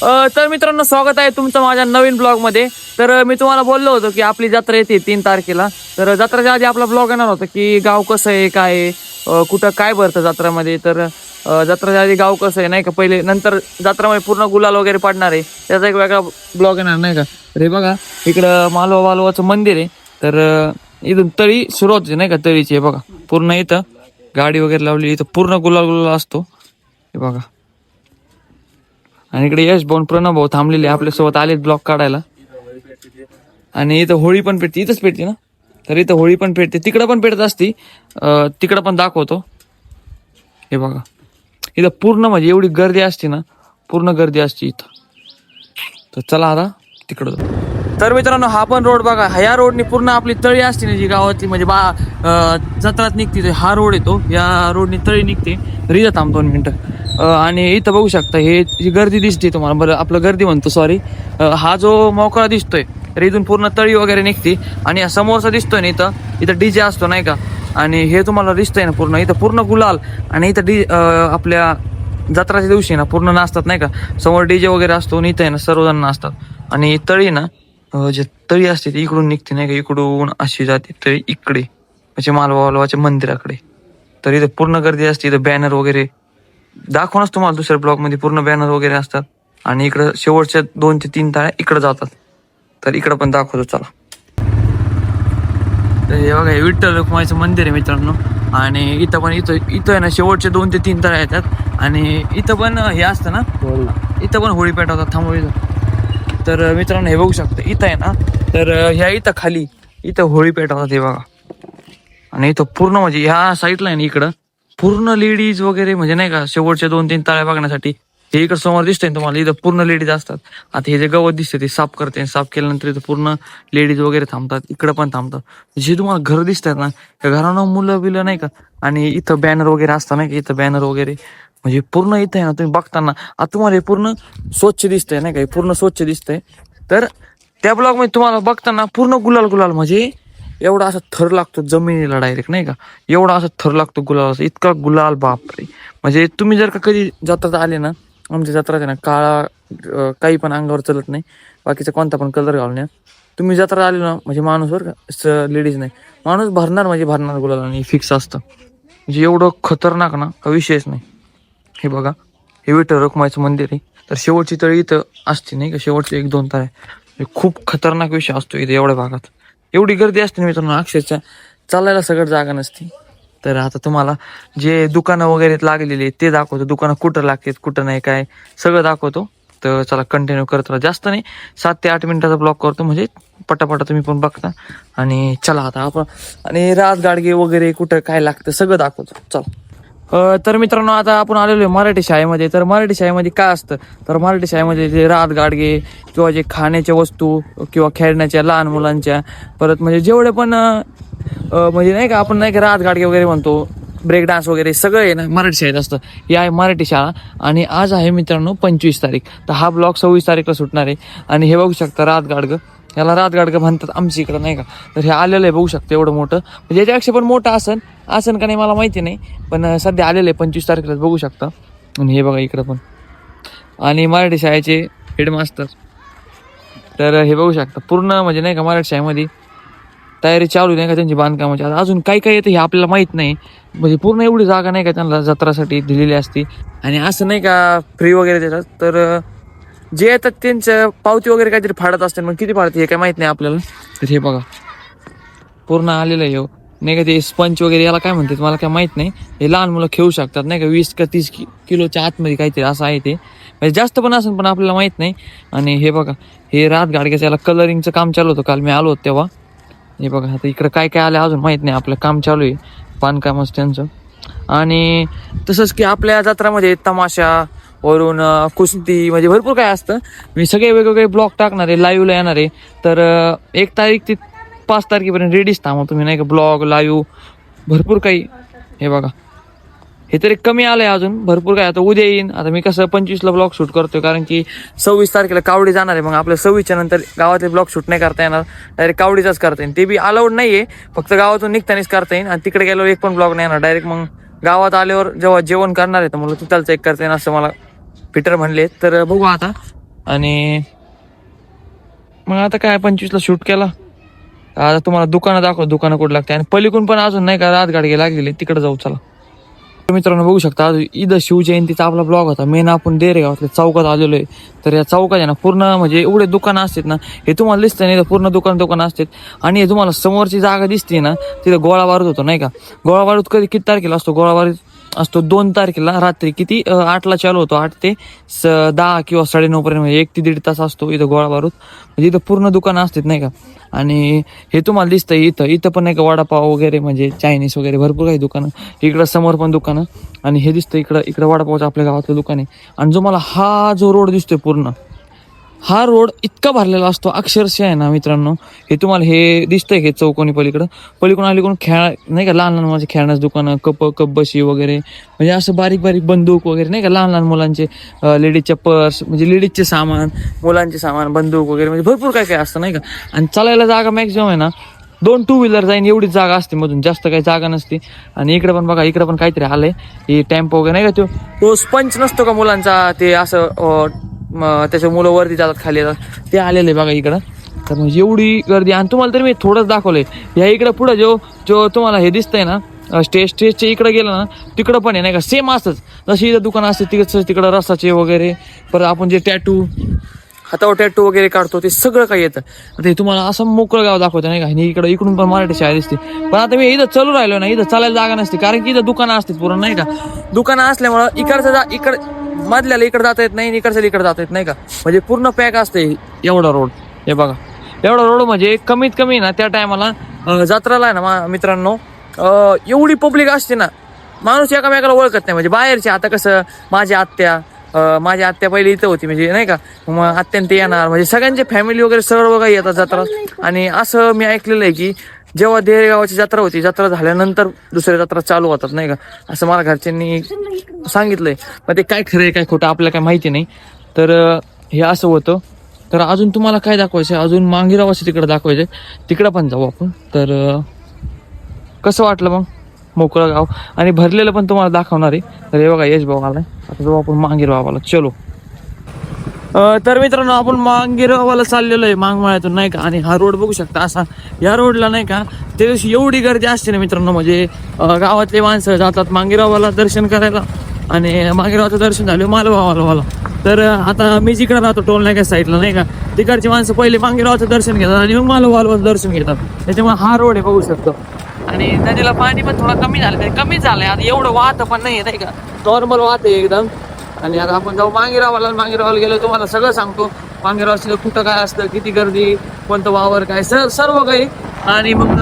तर मित्रांनो, स्वागत आहे तुमचं माझ्या नवीन ब्लॉग मध्ये. तर मी तुम्हाला बोललो होतो की आपली जत्रा येते 3 तारखेला. तर जत्राच्या आधी आपला ब्लॉग येणार होता की गाव कसं आहे, काय आहे, कुठं काय भरतं जत्रामध्ये. तर जत्राच्या आधी गाव कसं आहे नाही का, पहिले नंतर जत्रामध्ये पूर्ण गुलाल वगैरे पडणार आहे, त्याचा एक वेगळा ब्लॉग येणार नाही का. तर हे बघा, इकडं मालवाचं मंदिर आहे. तर इथून तळी सुरुवात होते नाही का, तळीची. हे बघा, पूर्ण इथं गाडी वगैरे लावली, इथं पूर्ण गुलाल असतो. हे बघा, आणि इकडे यश भाऊ प्रणव भाऊ थांबलेले आपल्यासोबत आलेत ब्लॉक काढायला. आणि इथं होळी पण पेटते, इथंच पेटते ना. तर इथं होळी पण पेटते, तिकडं पण पेटत असती, तिकडं पण दाखवतो. हे बघा, इथं पूर्ण म्हणजे एवढी गर्दी असते ना, पूर्ण गर्दी असते इथं. तर चला आता तिकडं जाऊ. तर मित्रांनो, हा पण रोड बघा, ह्या रोडनी पूर्ण आपली तळी असते ना जी गावातली, म्हणजे जत्रात निघते, हा रोड येतो, या रोडनी तळी निघते. तर इथं थांबतो 2 मिनिटं. आणि इथं बघू शकता, ही गर्दी दिसते तुम्हाला, बरं आपलं गर्दी म्हणतो, सॉरी. हा जो मोकळा दिसतोय, तर इथून पूर्ण तळी वगैरे निघते. आणि समोरचा दिसतोय ना, इथं डीजे असतो नाही का. आणि हे तुम्हाला दिसतंय ना, पूर्ण इथं पूर्ण गुलाल. आणि इथं आपल्या जत्राच्या दिवशी ना पूर्ण नाचतात नाही का. समोर डीजे वगैरे असतो आणि इथं आहे ना सर्वजण नाचतात. आणि तळी ना, जे तळी असते ती इकडून निघते नाही का, इकडून अशी जाते तळी इकडे, म्हणजे मालवाच्या मंदिराकडे. तर इथं पूर्ण गर्दी असते. इथं बॅनर वगैरे दाखवूनच तुम्हाला दुसऱ्या ब्लॉक मध्ये पूर्ण बॅनर वगैरे असतात. आणि इकडं शेवटच्या 2 ते 3 ताळ्या इकडे जातात. तर इकडं पण दाखवतो, चला. तर हे बघा, हे विठ्ठल रखुमाईचं मंदिर आहे मित्रांनो. आणि इथं आहे ना शेवटचे 2 ते 3 ताळ्या येतात. आणि इथं पण हे असतं ना, इथं पण होळी पेटवतात. थांबव इथं. तर मित्रांनो, हे बघू शकता, इथं आहे ना, तर ह्या इथं खाली इथं होळी पेटवतात, हे बघा. आणि इथं पूर्ण म्हणजे ह्या साईडला आहे ना, इकडं पूर्ण लेडीज वगैरे, म्हणजे नाही का, शेवटच्या 2-3 ताळ्या बघण्यासाठी. हे इकडं समोर दिसतंय तुम्हाला, इथं पूर्ण लेडीज असतात. आता हे जे गवत दिसते ते साफ करते, साफ केल्यानंतर इथं पूर्ण लेडीज वगैरे थांबतात, इकडं पण थांबतात. जे तुम्हाला घर दिसतात ना, त्या घरानं मुलं बिलं नाही का. आणि इथं बॅनर वगैरे असतात नाही का, इथं बॅनर वगैरे, म्हणजे पूर्ण इथं आहे ना, तुम्ही बघताना आता तुम्हाला हे पूर्ण स्वच्छ दिसतंय नाही का, पूर्ण स्वच्छ दिसतंय. तर त्या ब्लॉग मध्ये तुम्हाला बघताना पूर्ण गुलाल, म्हणजे एवढा असा थर लागतो जमिनीला डायरेक्ट नाही का, एवढा असा थर लागतो गुलाल, इतका गुलाल, बापरे. म्हणजे तुम्ही जर का कधी जत्रात आले ना, आमच्या जत्रात आहे ना, काळा काही पण अंगावर चलत नाही, बाकीचा कोणता पण कलर घालून या. तुम्ही जत्रात आले ना, म्हणजे माणूस बरं का, लेडीज नाही, माणूस भरणार म्हणजे भरणार गुलाल, आणि फिक्स असतं. म्हणजे एवढं खतरनाक ना, का विषयच नाही. हे बघा, हे विठ्ठल रखुमाईचं मंदिर आहे. तर शेवटची तळी इथं असते नाही का, शेवटचे 1-2 ताळे. खूप खतरनाक विषय असतो इथे एवढ्या भागात. एवढी गर्दी असते मित्रांनो, अक्षरशः चालायला सगळं जागा नसते. तर आता तुम्हाला जे दुकानं वगैरे लागलेली ते दाखवतो, दुकानं कुठं लागतात कुठं नाही काय सगळं दाखवतो. तर चला, कंटिन्यू करत राहा. जास्त नाही, 7 ते 8 मिनिटाचा ब्लॉग करतो, म्हणजे पटापटा तुम्ही पण बघता. आणि चला आता आपण, आणि राज गाडगे वगैरे कुठं काय लागतं सगळं दाखवतो, चला. तर मित्रांनो, आता आपण आलेलो आहे मराठी शाळेमध्ये. तर मराठी शाळेमध्ये काय असतं, तर मराठी शाळेमध्ये जे रात गाडगे किंवा जे खाण्याच्या वस्तू किंवा खेळण्याच्या लहान मुलांच्या, परत म्हणजे जेवढे पण म्हणजे नाही का, आपण नाही का रात गाडगे वगैरे म्हणतो, ब्रेक डान्स वगैरे सगळं आहे ना मराठी शाळेत असतं. ही आहे मराठी शाळा. आणि आज आहे मित्रांनो 25 तारीख. तर हा ब्लॉग 26 तारीखला सुटणार आहे. आणि हे बघू शकता रात गाडगं, याला रात गाडगं म्हणतात आमच्या इकडं नाही का. तर हे आलेलं आहे बघू शकता, एवढं मोठं, म्हणजे याच्यापेक्षा पण मोठं असन का नाही मला माहिती नाही, पण सध्या आलेलं आहे 25 तारखेला बघू शकता. आणि हे बघा इकडं पण, आणि मराठी शाळेचे हेडमास्टर. तर हे बघू शकता पूर्ण, म्हणजे नाही का मराठी शाळेमध्ये तयारी चालू नाही का त्यांची बांधकामाची. आता अजून काही येतं हे आपल्याला माहीत नाही, म्हणजे पूर्ण एवढी जागा नाही का त्यांना जत्रासाठी दिलेली असती. आणि असं नाही का फ्री वगैरे देतात. तर जे येतात त्यांचं पावती वगैरे काहीतरी फाडत असते, मग किती फाडते हे काय माहित नाही आपल्याला. तर हे बघा पूर्ण आलेलं आहे नाही का, ते स्पंच वगैरे याला काय म्हणतात मला काय माहित नाही. हे लहान मुलं खेळू शकतात नाही का, 20 का 30 किलोच्या आतमध्ये काहीतरी असं आहे ते, म्हणजे जास्त पण असेल पण आपल्याला माहित नाही. आणि हे बघा, हे रात गाडग्याचं याला कलरिंगचं काम चालू होतं, काल मी आलो होतो तेव्हा. हे बघा, आता इकडं काय काय आलं अजून माहित नाही, आपलं काम चालू आहे बांधकामच त्यांचं. आणि तसंच की आपल्या जत्रामध्ये तमाशा वरून कुस्ती, म्हणजे भरपूर काय असतं. मी सगळे वेगवेगळे ब्लॉग टाकणार आहे, लाईव्हला येणार आहे. तर 1 तारीख ते 5 तारखेपर्यंत रेडीच थांबा तुम्ही नाही का, ब्लॉग लाईव्ह भरपूर काही. हे बघा, हे तरी कमी आलंय, अजून भरपूर काय. आता उद्या येईन. आता मी कसं 25ला ब्लॉग शूट करतोय, कारण की 26 तारखेला कावडी जाणार आहे. मग आपल्या 26च्या नंतर गावातले ब्लॉग शूट नाही करता येणार, डायरेक्ट कावडीचाच करता येईल. ते बी अलाउड नाहीये, फक्त गावातून निघतानीच करता येईल. आणि तिकडे गेल्यावर एक पण ब्लॉग नाही येणार. डायरेक्ट मग गावात आल्यावर जेव्हा जेवण करणार आहे तर मला तिथलं चेक करता येईल असं मला पीटर म्हणले. तर बघू आता आणि मग आता काय 25ला शूट केला. आता तुम्हाला दुकानं दाखव, दुकानं कुठं लागते. आणि पलीकडून पण अजून नाही का रातगाडगे लागलेले, तिकडे जाऊ चला. मित्रांनो बघू शकता इथं शिवजयंतीचा आपला ब्लॉग होता. मेन आपण डेरेगावातल्या चौकात आलेलो आहे. तर या चौकात आहे ना पूर्ण म्हणजे एवढे दुकानं असतात ना, हे तुम्हाला दिसतं नाही, पूर्ण दुकानं असतात. आणि हे तुम्हाला समोरची जागा दिसते ना, तिथं गोळा बारूद होतो नाही का. गोळा बारूद किती तारखेला असतो? गोळा बारूद असतो 2 तारखेला रात्री किती 8ला चालू होतो. 8 ते 10 किंवा 9:30 पर्यंत, म्हणजे 1 ते 1.5 तास असतो इथं गोळा बारूद. म्हणजे इथं पूर्ण दुकानं असतात नाही का. आणि हे तुम्हाला दिसतंय इथं पण नाही का वडापाव वगैरे, म्हणजे चायनीज वगैरे भरपूर काही दुकानं. इकडं समोर पण दुकानं. आणि हे दिसतं इकडं वडापावचं आपल्या गावातलं दुकान आहे. आणि जो मला हा जो रोड दिसतोय पूर्ण, हा रोड इतका भरलेला असतो अक्षरशः आहे ना मित्रांनो. हे तुम्हाला हे दिसतंय हे चौकोनी पलीकडून अलीकडून नाही का लहान माझे खेळण्याचं दुकानं, कप बशी वगैरे, म्हणजे असं बारीक बंदूक वगैरे नाही का, लहान मुलांचे लेडीजचे पर्स, म्हणजे लेडीजचे सामान, मुलांचे सामान, बंदूक वगैरे, म्हणजे भरपूर काय असतं नाही का. आणि चालायला जागा मॅक्झिमम आहे ना 2 टू व्हीलर जाईन एवढीच जागा असते, मधून जास्त काही जागा नसते. आणि इकडे पण बघा, इकडे पण काहीतरी आलंय, हे टेम्पो वगैरे नाही का, तो स्पंच नसतो का मुलांचा, ते असं त्याच्या मुलं वरती जातात खाली येतात, ते आलेलं आहे बघा इकडं. तर म्हणजे एवढी गर्दी. आणि तुम्हाला तरी मी थोडंच दाखवलंय. ह्या इकडं पुढं जो तुम्हाला हे दिसतंय ना स्टेजच्या इकडे गेलं ना, तिकडं पण आहे नाही का सेम असंच. जशी इथं दुकानं असते तिकडं रसाचे वगैरे, परत आपण जे टॅटू हातावर टॅटू वगैरे काढतो ते सगळं काही येतं. आता हे तुम्हाला असं मोकळं गाव दाखवतं नाही का. आणि इकडून पण मराठी शाळा दिसते. पण आता मी इथं चालू राहिलो ना, इथं चालायला जागा नसते, कारण की इथं दुकानं असतात पूर्ण नाही का. दुकानं असल्यामुळं मधल्याला इकडे जाता येत नाही, इकडच्या इकडे जाता येत नाही का. म्हणजे पूर्ण पॅक असते एवढा रोड. हे बघा एवढा रोड, म्हणजे कमीत कमी ना त्या टायमाला जत्राला आहे ना मित्रांनो, एवढी पब्लिक असते ना, माणूस एकामेकाला ओळखत नाही. म्हणजे बाहेरचे आता कसं माझी आत्या पहिली इथं होती, म्हणजे नाही का, मग आत्यान ते येणार, म्हणजे सगळ्यांचे फॅमिली वगैरे सर्व काही येतात जत्रा. आणि असं मी ऐकलेलं आहे की जेव्हा देहगावाची जत्रा होती, जत्रा झाल्यानंतर दुसऱ्या जत्रा चालू होतात नाही का, असं मला घरच्यांनी सांगितलंय. पण ते काय खरं आहे काय खोटं आपल्याला काय माहिती नाही. तर हे असं होतं. तर अजून तुम्हाला काय दाखवायचं आहे, अजून मांगीरावाशी तिकडे दाखवायचं आहे, तिकडं पण जाऊ आपण. तर कसं वाटलं मग मोकळं गाव, आणि भरलेलं पण तुम्हाला दाखवणार आहे. तर हे बघा यश भाऊ आलाय, आता जाऊ आपण मांगीरावाला, चलो. तर मित्रांनो आपण मांगीरावाला चाललेलो आहे मांगमाळ्यातून नाही का. आणि हा रोड बघू शकता असा, या रोडला नाही का त्या दिवशी एवढी गर्दी असते ना मित्रांनो, म्हणजे गावातले माणसं जातात मांगीरावाला दर्शन करायला. आणि मांगीरावाचं दर्शन झालं मालभावाला. तर आता मी जिकडे राहतो टोल नाक्या साईडला नाही का, तिकडची माणसं पहिले मांगीरावाचं दर्शन घेतात आणि मग मालभावाचं दर्शन घेतात. त्याच्यामुळे हा रोड आहे बघू शकतो. आणि नदीला पाणी पण थोडं कमी झालंय आता, एवढं वाहत पण नाही का, नॉर्मल वाहत आहे एकदम. आणि आता आपण जाऊ मांगीरावाला गेलो तुम्हाला सगळं सांगतो. मांगीरावाला कुठं काय असतं, किती गर्दी, कोणतं वावर काय, सर्व काही. आणि मग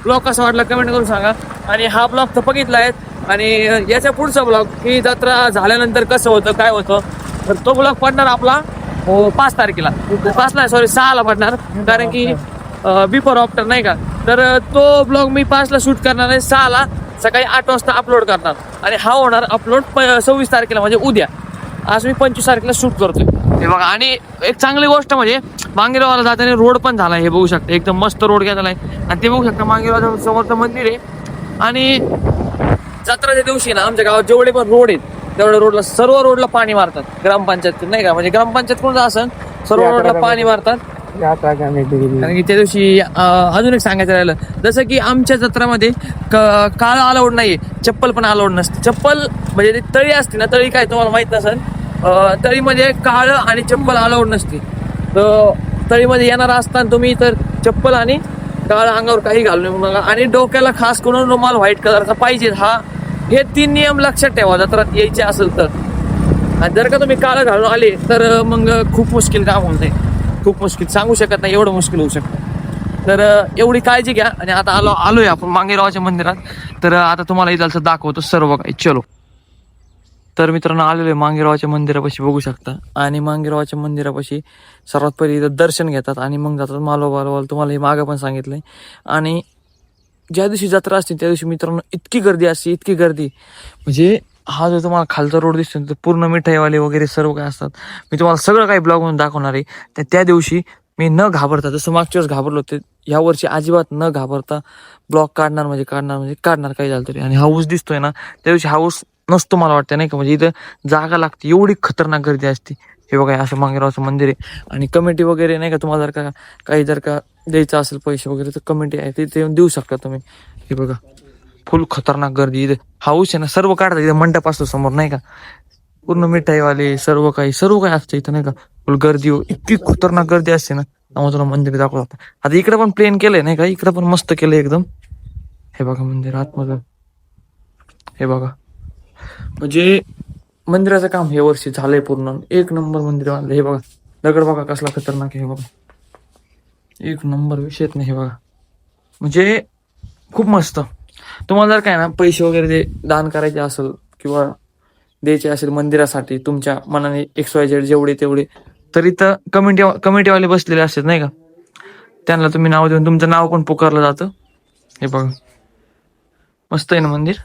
ब्लॉग कसा वाटला कमेंट करून सांगा. आणि हा ब्लॉग तर बघितला आहे, आणि याच्या पुढचा ब्लॉग की जत्रा झाल्यानंतर कसं होतं काय होतं, तर तो ब्लॉग पडणार आपला 5 तारखेला, 6ला पडणार, कारण की बिफोर आफ्टर नाही का. तर तो ब्लॉग मी 5ला शूट करणार आहे, 6ला सकाळी 8 वाजता अपलोड करणार. आणि हा होणार अपलोड 26 तारखेला, म्हणजे उद्या. आज मी 25 तारखेला शूट करतोय हे बघा. आणि एक चांगली गोष्ट म्हणजे मांगीरावाला जाताना रोड पण झाला, हे बघू शकता एकदम मस्त रोड घेतलाय. आणि ते बघू शकता मांगीरावाच्या समोरचं मंदिर आहे. आणि जत्राच्या दिवशी ना आमच्या गावात जेवढे पण रोड आहेत तेवढ्या सर्व रोडला पाणी मारतात ग्रामपंचायत नाही का, म्हणजे ग्रामपंचायत कोणतं असेल सर्व रोडला पाणी मारतात. कारण की त्या दिवशी अजून एक सांगायचं राहिलं, जसं की आमच्या जत्रामध्ये काळ अलाउड नाहीये, चप्पल पण अलाउड नसते. चप्पल म्हणजे ती तळी असते ना, तळी काय तुम्हाला माहित नसेल, तळीमध्ये काळ आणि चप्पल अलाउड नसते. तर तळीमध्ये येणार असताना तुम्ही तर चप्पल आणि काळ अंगावर काही घालू नका. आणि डोक्याला खास करून रुमाल व्हाईट कलरचा पाहिजे. हे 3 नियम लक्षात ठेवा जत्रात यायचे असेल तर. आणि जर का तुम्ही काळं घालून आले तर मग खूप मुश्किल काम होते, खूप मुश्किल, सांगू शकत नाही एवढं मुश्किल होऊ शकतं. तर एवढी काळजी घ्या. आणि आता आलोय आपण मांगीरावाच्या मंदिरात. तर आता तुम्हाला इथं दाखवतो सर्व काही, चलो. तर मित्रांनो आलेलो आहे मांगीरावाच्या मंदिरापाशी बघू शकता. आणि मांगीरावाच्या मंदिरापाशी सर्वात पहिले इथं दर्शन घेतात आणि मग जातात मालवाला. तुम्हाला हे मागं पण सांगितलंय. आणि ज्या दिवशी जत्रा असते त्या दिवशी मित्रांनो इतकी गर्दी असते, इतकी गर्दी, म्हणजे हा जो तुम्हाला खालचा रोड दिसतो तर पूर्ण मिठाईवाले वगैरे सर्व काय असतात. मी तुम्हाला सगळं काही ब्लॉग म्हणून दाखवणार आहे. त्या दिवशी मी न घाबरता, जसं मागच्या वेळेस घाबरलो ते यावर्षी अजिबात न घाबरता ब्लॉग काढणार काही झालं तरी. आणि हाऊस दिसतोय ना, त्या दिवशी हाऊस नसतो मला वाटतं नाही का, म्हणजे इथं जागा लागते, एवढी खतरनाक गर्दी असते. हे बघा, असं मांगेरावचं मंदिर आहे. आणि कमिटी वगैरे नाही का, तुम्हाला जर का द्यायचं असेल पैसे वगैरे, तर कमिटी आहे तिथे येऊन देऊ शकता तुम्ही. हे बघा, फुल खतरनाक गर्दी इथे. हाऊस आहे ना, सर्व काढतात इथे, मंडप असतो समोर नाही का, पूर्ण मिठाईवाले सर्व काही असतं इथं नाही का. फुल गर्दी, इतकी खतरनाक गर्दी असते ना. त्यामुळे तुला मंदिर दाखवतात. आता इकडे पण प्लेन केलंय नाही का, इकडे पण मस्त केलंय एकदम. हे बघा मंदिर आतमध्ये, हे बघा, म्हणजे मंदिराचं काम हे वर्षी झालंय पूर्ण. एक नंबर मंदिर बांधलं. हे बघा, दगड बघा कसला खतरनाक आहे. हे बघा, एक नंबर विषयच नाही. हे बघा, म्हणजे खूप मस्त. तुम्हाला जर काय ना पैसे वगैरे दान करायचे असेल किंवा द्यायचे असेल मंदिरासाठी, तुमच्या मनाने XYZ जेवढे तेवढे, तर इथं कमिटीवाले बसलेले असतात नाही का, त्यांना तुम्ही नाव देऊन तुमचं नाव पण पुकारलं जातं. हे बघा, मस्त आहे ना मंदिर.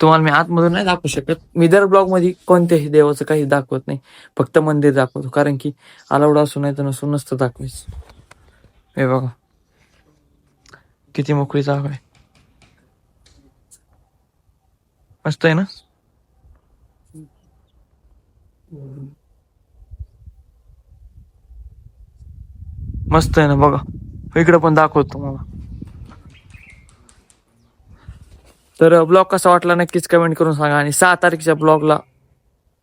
तुम्हाला मी आतमधून नाही दाखवू शकत. मी दर ब्लॉग मध्ये कोणत्याही देवाचं काही दाखवत नाही, फक्त मंदिर दाखवतो, कारण की अलाउड असू नाही तर नसून नसतं दाखवायचं. हे बघा, किती मोकळी जागा आहे, मस्त आहे ना. मस्त आहे ना, बघा इकडे पण दाखवतो तुम्हाला. तर ब्लॉग कसा वाटला नक्कीच कमेंट करून सांगा. आणि 6 तारखेच्या ब्लॉगला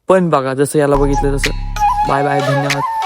पण बघा, जसं याला बघितलं तसं. बाय बाय, धन्यवाद.